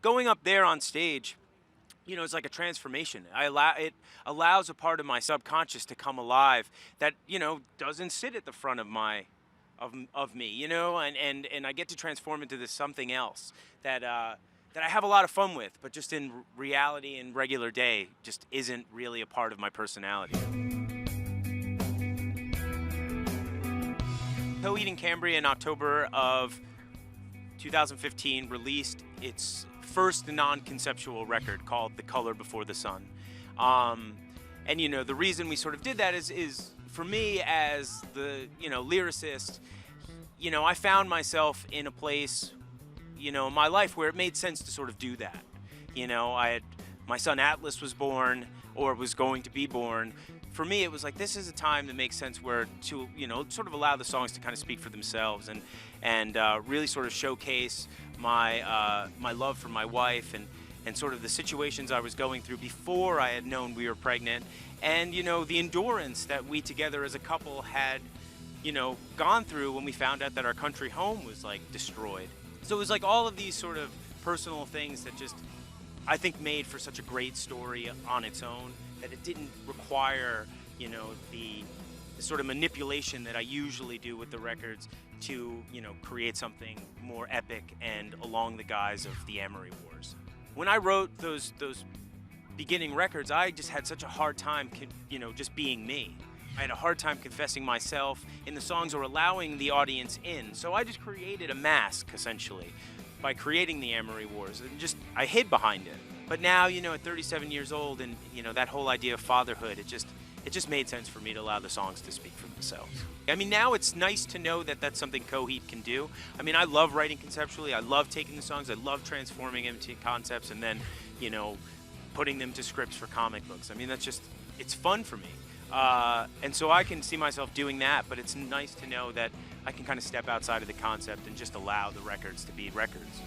going up there on stage, it's like a transformation. It allows a part of my subconscious to come alive that doesn't sit at the front of of me, and I get to transform into this something else that I have a lot of fun with, but just in reality and regular day, just isn't really a part of my personality. Coheed and Cambria in October of 2015 released its first non-conceptual record called "The Color Before the Sun," and the reason we sort of did that is for me as the lyricist. I found myself in a place, in my life where it made sense to sort of do that. I had my son Atlas was born or was going to be born. For me, it was like this is a time that makes sense where to sort of allow the songs to kind of speak for themselves and really sort of showcase my love for my wife and sort of the situations I was going through before I had known we were pregnant, and the endurance that we together as a couple had gone through when we found out that our country home was like destroyed. So it was like all of these sort of personal things that just I think made for such a great story on its own, that it didn't require the sort of manipulation that I usually do with the records to create something more epic and along the guise of the Amory Wars. When I wrote those beginning records, I just had such a hard time just being me. I had a hard time confessing myself in the songs or allowing the audience in. So I just created a mask, essentially, by creating the Amory Wars. And I hid behind it. But now, at 37 years old and, that whole idea of fatherhood, it just made sense for me to allow the songs to speak for themselves. I mean, now it's nice to know that that's something Coheed can do. I mean, I love writing conceptually. I love taking the songs. I love transforming them into concepts and then, putting them to scripts for comic books. I mean, it's fun for me. And so I can see myself doing that, but it's nice to know that I can kind of step outside of the concept and just allow the records to be records.